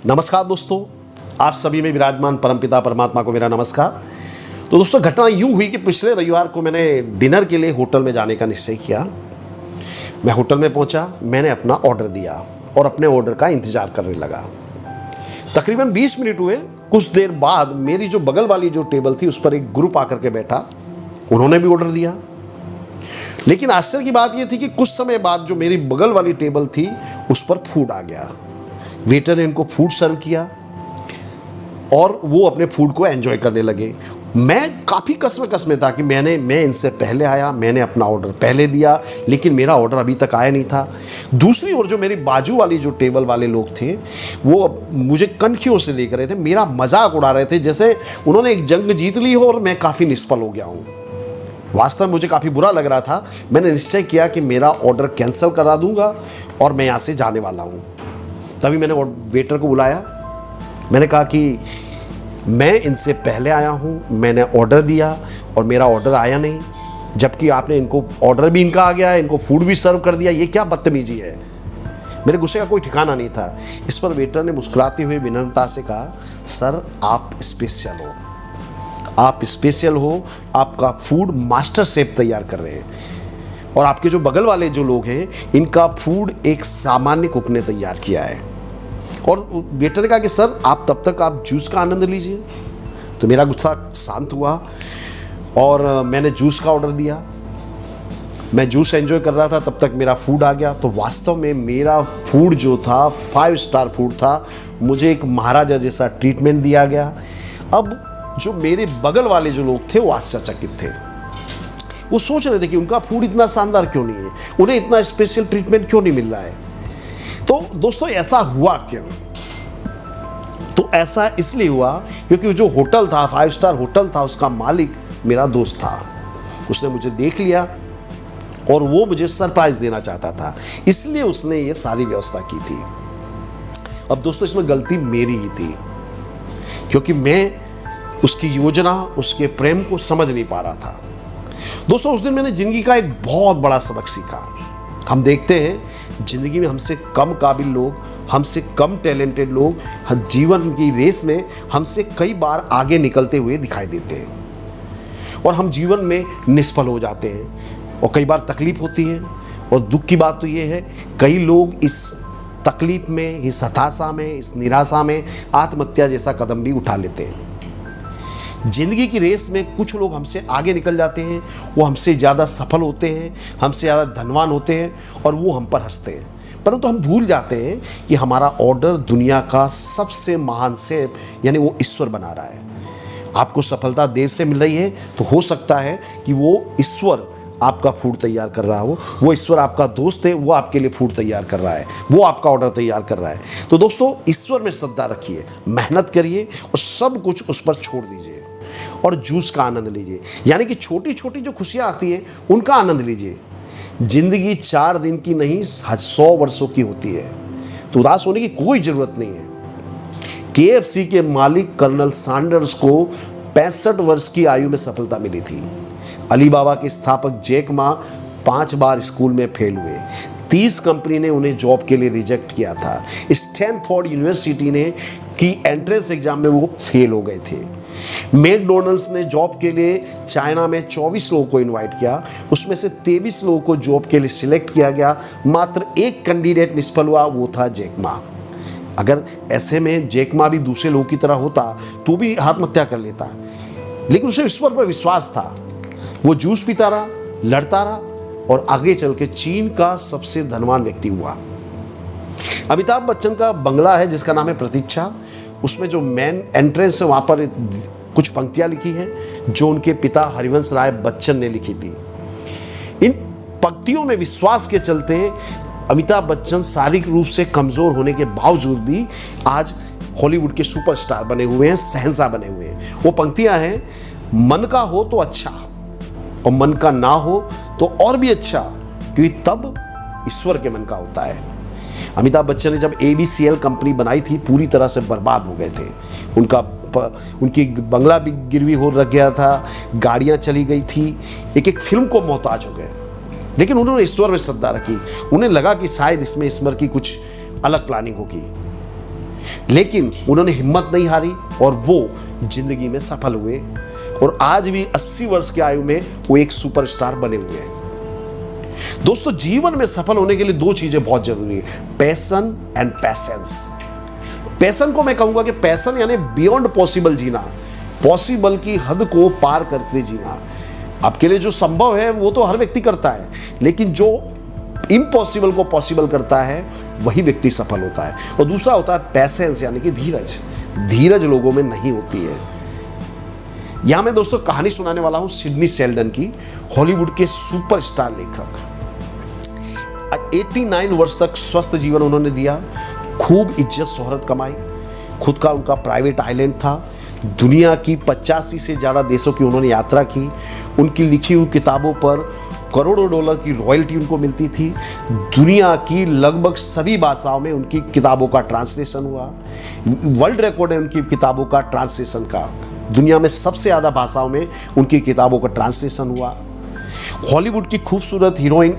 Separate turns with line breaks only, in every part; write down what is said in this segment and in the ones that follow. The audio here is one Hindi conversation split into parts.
नमस्कार दोस्तों, आप सभी में विराजमान परमपिता परमात्मा को मेरा नमस्कार। तो दोस्तों, घटना यूँ हुई कि पिछले रविवार को मैंने डिनर के लिए होटल में जाने का निश्चय किया। मैं होटल में पहुंचा, मैंने अपना ऑर्डर दिया और अपने ऑर्डर का इंतज़ार करने लगा। तकरीबन 20 मिनट हुए। कुछ देर बाद मेरी जो बगल वाली जो टेबल थी उस पर एक ग्रुप आकर के बैठा। उन्होंने भी ऑर्डर दिया। लेकिन आश्चर्य की बात यह थी कि कुछ समय बाद जो मेरी बगल वाली टेबल थी उस पर फूड आ गया। वेटर ने इनको फूड सर्व किया और वो अपने फूड को एंजॉय करने लगे। मैं काफ़ी कसम था कि मैं इनसे पहले आया, मैंने अपना ऑर्डर पहले दिया, लेकिन मेरा ऑर्डर अभी तक आया नहीं था। दूसरी ओर जो मेरी बाजू वाली जो टेबल वाले लोग थे वो मुझे कनखियों से देख रहे थे, मेरा मजाक उड़ा रहे थे, जैसे उन्होंने एक जंग जीत ली हो और मैं काफ़ी निष्फल हो गया हूँ। वास्तव में मुझे काफ़ी बुरा लग रहा था। मैंने निश्चय किया कि मेरा ऑर्डर कैंसिल करा दूंगा और मैं यहाँ से जाने वाला हूँ। तभी मैंने वेटर को बुलाया। मैंने कहा कि मैं इनसे पहले आया हूँ, मैंने ऑर्डर दिया और मेरा ऑर्डर आया नहीं, जबकि आपने इनको ऑर्डर भी इनका आ गया है, इनको फूड भी सर्व कर दिया। ये क्या बदतमीजी है। मेरे गुस्से का कोई ठिकाना नहीं था। इस पर वेटर ने मुस्कुराते हुए विनम्रता से कहा, सर आप स्पेशल हो, आप स्पेशल हो, आपका फूड मास्टर शेफ तैयार कर रहे हैं और आपके जो बगल वाले जो लोग हैं इनका फूड एक सामान्य कुक ने तैयार किया है। और वेटर ने कहा कि सर आप तब तक आप जूस का आनंद लीजिए। तो मेरा गुस्सा शांत हुआ और मैंने जूस का ऑर्डर दिया। मैं जूस एंजॉय कर रहा था, तब तक मेरा फूड आ गया। तो वास्तव में मेरा फूड जो था 5 स्टार फूड था। मुझे एक महाराजा जैसा ट्रीटमेंट दिया गया। अब जो मेरे बगल वाले जो लोग थे वो आश्चर्यचकित थे। वो सोच रहे थे कि उनका फूड इतना शानदार क्यों नहीं है, उन्हें इतना स्पेशल ट्रीटमेंट क्यों नहीं मिल रहा है। तो दोस्तों, ऐसा हुआ क्यों? तो ऐसा इसलिए हुआ क्योंकि जो होटल था, 5 स्टार होटल था, उसका मालिक मेरा दोस्त था। उसने मुझे देख लिया और वो मुझे सरप्राइज देना चाहता था, इसलिए उसने ये सारी व्यवस्था की थी। अब दोस्तों, इसमें गलती मेरी ही थी क्योंकि मैं उसकी योजना, उसके प्रेम को समझ नहीं पा रहा था। दोस्तों, उस दिन मैंने जिंदगी का एक बहुत बड़ा सबक सीखा। हम देखते हैं जिंदगी में हमसे कम काबिल लोग, हमसे कम टैलेंटेड लोग जीवन की रेस में हमसे कई बार आगे निकलते हुए दिखाई देते हैं और हम जीवन में निष्फल हो जाते हैं और कई बार तकलीफ होती है। और दुख की बात तो ये है, कई लोग इस तकलीफ में, इस हताशा में, इस निराशा में आत्महत्या जैसा कदम भी उठा लेते हैं। जिंदगी की रेस में कुछ लोग हमसे आगे निकल जाते हैं, वो हमसे ज़्यादा सफल होते हैं, हमसे ज़्यादा धनवान होते हैं और वो हम पर हंसते हैं। परंतु हम भूल जाते हैं कि हमारा ऑर्डर दुनिया का सबसे महान शेफ यानी वो ईश्वर बना रहा है। आपको सफलता देर से मिल रही है तो हो सकता है कि वो ईश्वर आपका फूड तैयार कर रहा हो, वो ईश्वर आपका दोस्त है, वो आपके लिए फूड तैयार कर रहा है, वो आपका ऑर्डर तैयार कर रहा है। तो दोस्तों, ईश्वर में श्रद्धा रखिए, मेहनत करिए और सब कुछ उस पर छोड़ दीजिए और जूस का आनंद लीजिए। यानी कि छोटी छोटी जो खुशियां आती हैं उनका आनंद लीजिए। जिंदगी 4 दिन की नहीं 100 वर्षों की होती है, तो उदास होने की कोई जरूरत नहीं है। KFC के मालिक कर्नल सैंडर्स को 65 वर्ष की आयु में सफलता मिली थी। अलीबाबा के स्थापक जैक मा 5 बार स्कूल में फेल हुए। 30 कंपनी ने उन्हें जॉब के लिए रिजेक्ट किया था। स्टैनफोर्ड यूनिवर्सिटी ने की एंट्रेंस एग्जाम में वो फेल हो गए थे। मैकडॉनल्ड्स ने जॉब के लिए चाइना में 24 लोगों को इनवाइट किया, उसमें से 23 लोगों को जॉब के लिए सिलेक्ट किया गया। मात्र एक कैंडिडेट निष्फल हुआ, वो था जैक मा। अगर ऐसे में जैक मा भी दूसरे लोगों की तरह होता तो भी आत्महत्या कर लेता, लेकिन उसे ईश्वर पर विश्वास था। वो जूस पीता रहा, लड़ता रहा और आगे चल के चीन का सबसे धनवान व्यक्ति हुआ। अमिताभ बच्चन का बंगला है जिसका नाम है प्रतीक्षा। उसमें जो मेन एंट्रेंस है वहाँ पर कुछ पंक्तियाँ लिखी हैं जो उनके पिता हरिवंश राय बच्चन ने लिखी थी। इन पंक्तियों में विश्वास के चलते अमिताभ बच्चन शारीरिक रूप से कमज़ोर होने के बावजूद भी आज हॉलीवुड के सुपरस्टार बने हुए हैं, शहंशाह बने हुए हैं। वो पंक्तियाँ हैं, मन का हो तो अच्छा और मन का ना हो तो और भी अच्छा, क्योंकि तब ईश्वर के मन का होता है। अमिताभ बच्चन ने जब ABCL कंपनी बनाई थी पूरी तरह से बर्बाद हो गए थे। उनकी बंगला भी गिरवी हो रख गया था, गाड़ियाँ चली गई थी, एक फिल्म को मोहताज हो गए। लेकिन उन्होंने ईश्वर में श्रद्धा रखी। उन्हें लगा कि शायद इसमें ईश्वर की कुछ अलग प्लानिंग होगी। लेकिन उन्होंने हिम्मत नहीं हारी और वो जिंदगी में सफल हुए और आज भी 80 वर्ष की आयु में वो एक सुपरस्टार बने हुए हैं। दोस्तों, जीवन में सफल होने के लिए दो चीजें बहुत जरूरी है, पैशन एंड पैसेंस। पैशन को मैं कहूंगा कि पैशन यानी बियॉन्ड पॉसिबल जीना, पॉसिबल की हद को पार करके जीना। आपके लिए जो संभव है वो तो हर व्यक्ति करता है, लेकिन जो इम्पॉसिबल को पॉसिबल करता है वही व्यक्ति सफल होता है। और दूसरा होता है पैसेंस यानी कि धीरज। धीरज लोगों में नहीं होती है। यहां मैं दोस्तों कहानी सुनाने वाला हूं सिडनी शेल्डन की, हॉलीवुड के सुपरस्टार लेखक। 89 वर्ष तक स्वस्थ जीवन उन्होंने दिया, खूब इज्जत शोहरत कमाई, खुद का उनका प्राइवेट आइलैंड था, दुनिया की 85 से ज़्यादा देशों की उन्होंने यात्रा की, उनकी लिखी हुई किताबों पर करोड़ों डॉलर की रॉयल्टी उनको मिलती थी, दुनिया की लगभग सभी भाषाओं में उनकी किताबों का ट्रांसलेशन हुआ, वर्ल्ड रिकॉर्ड है उनकी किताबों का ट्रांसलेशन का, दुनिया में सबसे ज़्यादा भाषाओं में उनकी किताबों का ट्रांसलेशन हुआ। हॉलीवुड की खूबसूरत हीरोइन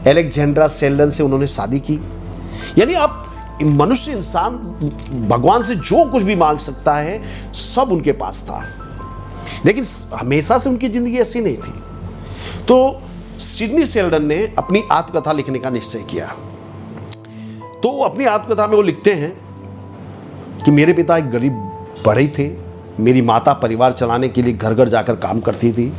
एलेक्जेंड्रा शेल्डन से उन्होंने शादी की। यानी आप मनुष्य इंसान भगवान से जो कुछ भी मांग सकता है सब उनके पास था, लेकिन हमेशा से उनकी जिंदगी ऐसी नहीं थी। तो सिडनी शेल्डन ने अपनी आत्मकथा लिखने का निश्चय किया। तो अपनी आत्मकथा में वो लिखते हैं कि मेरे पिता एक गरीब बढ़ई थे, मेरी माता परिवार चलाने के लिए घर घर जाकर काम करती थी।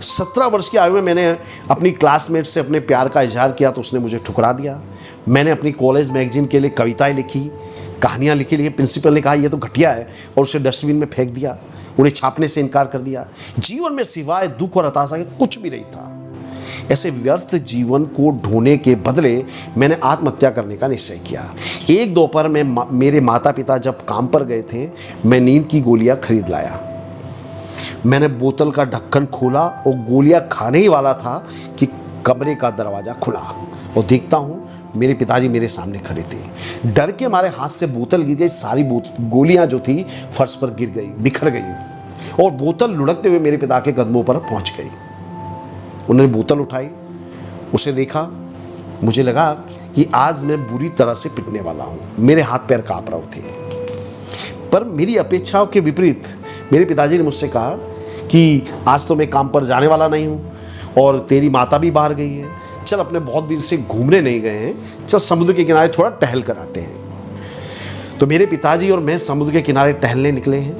17 वर्ष की आयु में मैंने अपनी क्लासमेट से अपने प्यार का इजहार किया तो उसने मुझे ठुकरा दिया। मैंने अपनी कॉलेज मैगजीन के लिए कविताएं लिखी, कहानियां लिखी, लेकिन प्रिंसिपल ने कहा ये तो घटिया है और उसे डस्टबिन में फेंक दिया, उन्हें छापने से इनकार कर दिया। जीवन में सिवाय दुख और हताशा के कुछ भी नहीं था। ऐसे व्यर्थ जीवन को ढोने के बदले मैंने आत्महत्या करने का निश्चय किया। एक दोपहर में मेरे माता पिता जब काम पर गए थे, मैं नींद की गोलियां खरीद लाया। मैंने बोतल का ढक्कन खोला और गोलियां खाने ही वाला था कि कमरे का दरवाजा खुला और देखता हूं मेरे पिताजी मेरे सामने खड़े थे। डर के हमारे हाथ से बोतल गिर गई, सारी गोलियां जो थी फर्श पर गिर गई, बिखर गई और बोतल लुढ़कते हुए मेरे पिता के कदमों पर पहुंच गई। उन्होंने बोतल उठाई, उसे देखा, मुझे लगा कि आज मैं बुरी तरह से पिटने वाला हूं। मेरे हाथ पैर कांप रहे थे, पर मेरी अपेक्षाओं के विपरीत मेरे पिताजी ने मुझसे कहा कि आज तो मैं काम पर जाने वाला नहीं हूं और तेरी माता भी बाहर गई है, चल अपने बहुत दिन से घूमने नहीं गए हैं, चल समुद्र के किनारे थोड़ा टहल कर आते हैं। तो मेरे पिताजी और मैं समुद्र के किनारे टहलने निकले हैं।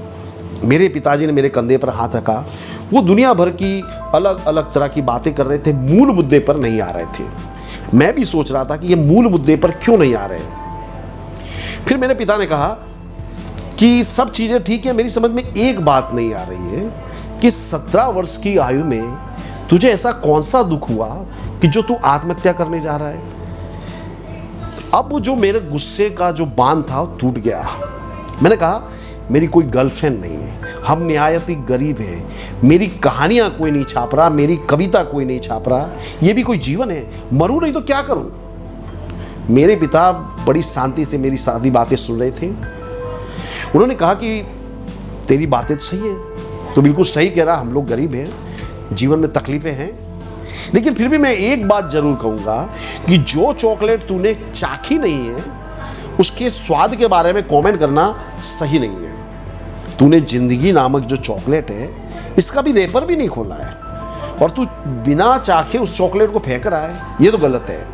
मेरे पिताजी ने मेरे कंधे पर हाथ रखा। वो दुनिया भर की अलग अलग तरह की बातें कर रहे थे, मूल मुद्दे पर नहीं आ रहे थे। मैं भी सोच रहा था कि ये मूल मुद्दे पर क्यों नहीं आ रहे। फिर मेरे पिता ने कहा कि सब चीज़ें ठीक है, मेरी समझ में एक बात नहीं आ रही है कि 17 वर्ष की आयु में तुझे ऐसा कौन सा दुख हुआ कि जो तू आत्महत्या करने जा रहा है। अब जो मेरे गुस्से का जो बांध था वो टूट गया। मैंने कहा मेरी कोई गर्लफ्रेंड नहीं है, हम निहायत ही गरीब हैं, मेरी कहानियां कोई नहीं छाप रहा, मेरी कविता कोई नहीं छाप रहा, ये भी कोई जीवन है, मरूं नहीं तो क्या करूं। मेरे पिता बड़ी शांति से मेरी सारी बातें सुन रहे थे। उन्होंने कहा कि तेरी बातें तो सही है, तो बिल्कुल सही कह रहा, हम लोग गरीब हैं, जीवन में तकलीफें हैं, लेकिन फिर भी मैं एक बात जरूर कहूंगा कि जो चॉकलेट तूने चाखी नहीं है उसके स्वाद के बारे में कमेंट करना सही नहीं है। तूने जिंदगी नामक जो चॉकलेट है इसका भी रेपर भी नहीं खोला है और तू बिना चाखे उस चॉकलेट को फेंक रहा है, ये तो गलत है।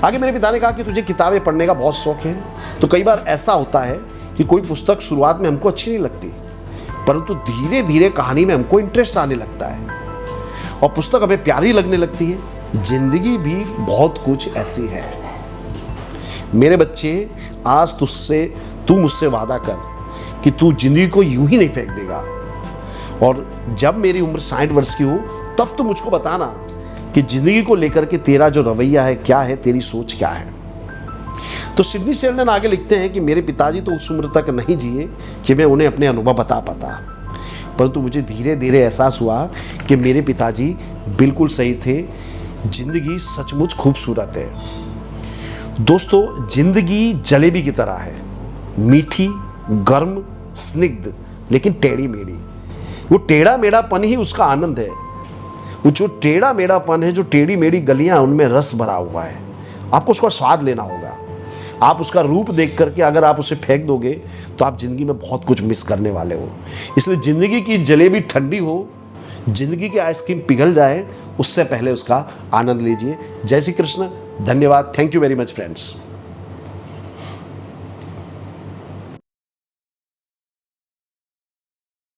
आगे मेरे पिता ने कहा कि तुझे किताबें पढ़ने का बहुत शौक है, तो कई बार ऐसा होता है कि कोई पुस्तक शुरुआत में हमको अच्छी नहीं लगती, परंतु धीरे धीरे कहानी में हमको इंटरेस्ट आने लगता है और पुस्तक हमें प्यारी लगने लगती है। जिंदगी भी बहुत कुछ ऐसी है। मेरे बच्चे, आज तू मुझसे वादा कर कि तू जिंदगी को यूं ही नहीं फेंक देगा और जब मेरी उम्र 60 वर्ष की हो तब तो मुझको बताना कि जिंदगी को लेकर के तेरा जो रवैया है क्या है, तेरी सोच क्या है। तो सिडनी शेल्डन आगे लिखते हैं कि मेरे पिताजी तो उस उम्र तक नहीं जिए कि मैं उन्हें अपने अनुभव बता पाता, परंतु मुझे धीरे धीरे एहसास हुआ कि मेरे पिताजी बिल्कुल सही थे। जिंदगी सचमुच खूबसूरत है दोस्तों। जिंदगी जलेबी की तरह है, मीठी, गर्म, स्निग्ध, लेकिन टेढ़ी मेढ़ी। वो टेढ़ा मेढ़ापन ही उसका आनंद है। वो जो टेढ़ा मेढ़ापन है, जो टेढ़ी मेढ़ी गलियां, उनमें रस भरा हुआ है। आपको उसका स्वाद लेना होगा। आप उसका रूप देख करके अगर आप उसे फेंक दोगे तो आप ज़िंदगी में बहुत कुछ मिस करने वाले हो। इसलिए ज़िंदगी की जलेबी ठंडी हो, ज़िंदगी की आइसक्रीम पिघल जाए, उससे पहले उसका आनंद लीजिए। जय श्री कृष्ण, धन्यवाद, thank you very much friends.